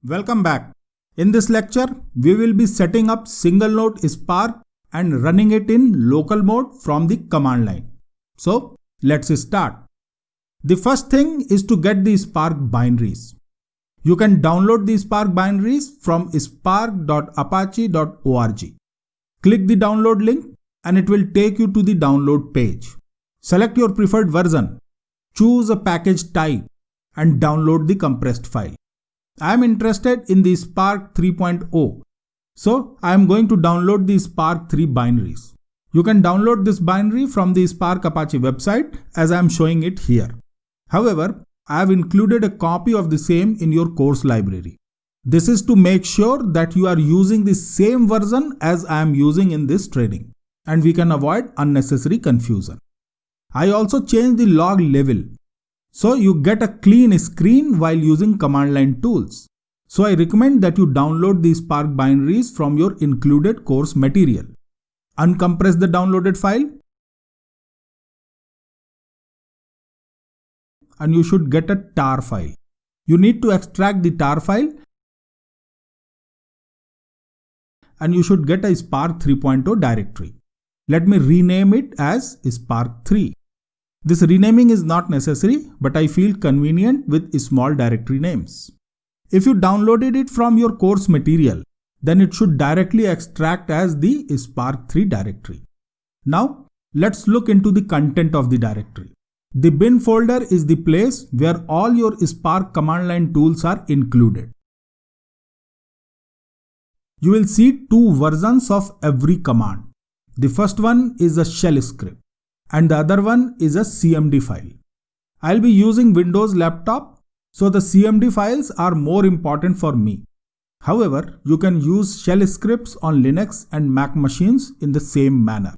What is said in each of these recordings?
Welcome back. In this lecture, we will be setting up single node Spark and running it in local mode from the command line. So let's start. The first thing is to get the Spark binaries. You can download the Spark binaries from spark.apache.org. Click the download link and it will take you to the download page. Select your preferred version, choose a package type and download the compressed file. I am interested in the Spark 3.0, so I am going to download the Spark 3 binaries. You can download this binary from the Spark Apache website as I am showing it here. However, I have included a copy of the same in your course library. This is to make sure that you are using the same version as I am using in this training, and we can avoid unnecessary confusion. I also changed the log level, so you get a clean screen while using command line tools. So I recommend that you download the Spark binaries from your included course material. Uncompress the downloaded file and you should get a tar file. You need to extract the tar file and you should get a Spark 3.0 directory. Let me rename it as Spark 3. This renaming is not necessary, but I feel convenient with small directory names. If you downloaded it from your course material, then it should directly extract as the Spark 3 directory. Now, let's look into the content of the directory. The bin folder is the place where all your Spark command line tools are included. You will see two versions of every command. The first one is a shell script and the other one is a CMD file. I'll be using Windows laptop, so the CMD files are more important for me. However, you can use shell scripts on Linux and Mac machines in the same manner.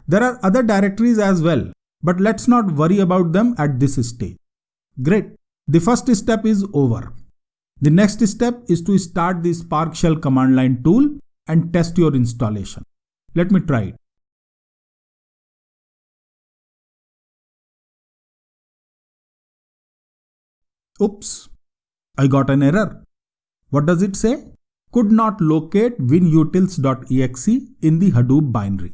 There are other directories as well, but let's not worry about them at this stage. Great, the first step is over. The next step is to start the Spark Shell command line tool and test your installation. Let me try it. Oops, I got an error. What does it say? Could not locate winutils.exe in the Hadoop binary.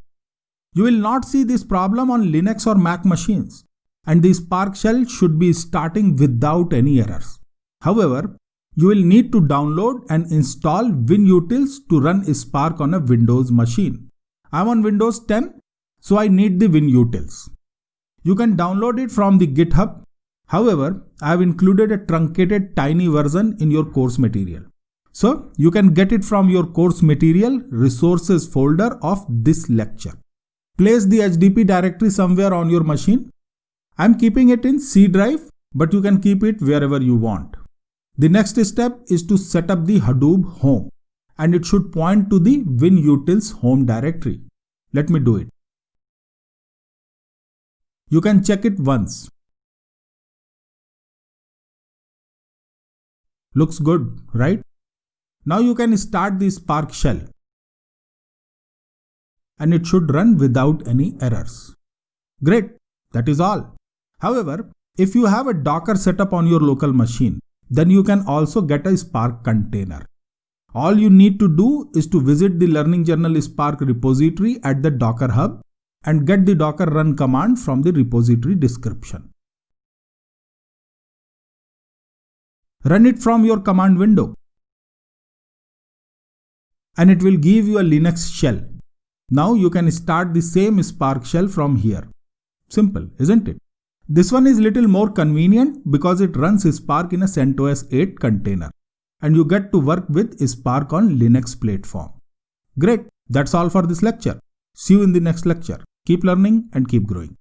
You will not see this problem on Linux or Mac machines, and the Spark shell should be starting without any errors. However, you will need to download and install WinUtils to run Spark on a Windows machine. I'm on Windows 10, so I need the WinUtils. You can download it from the GitHub. However, I have included a truncated tiny version in your course material. So you can get it from your course material resources folder of this lecture. Place the HDP directory somewhere on your machine. I'm keeping it in C drive, but you can keep it wherever you want. The next step is to set up the Hadoop home, and it should point to the WinUtils home directory. Let me do it. You can check it once. Looks good, right? Now you can start the Spark shell and it should run without any errors. Great, that is all. However, if you have a Docker setup on your local machine, then you can also get a Spark container. All you need to do is to visit the Learning Journal Spark repository at the Docker Hub and get the Docker run command from the repository description. Run it from your command window and it will give you a Linux shell. Now you can start the same Spark shell from here. Simple, isn't it? This one is little more convenient because it runs Spark in a CentOS 8 container and you get to work with Spark on Linux platform. Great, that's all for this lecture. See you in the next lecture. Keep learning and keep growing.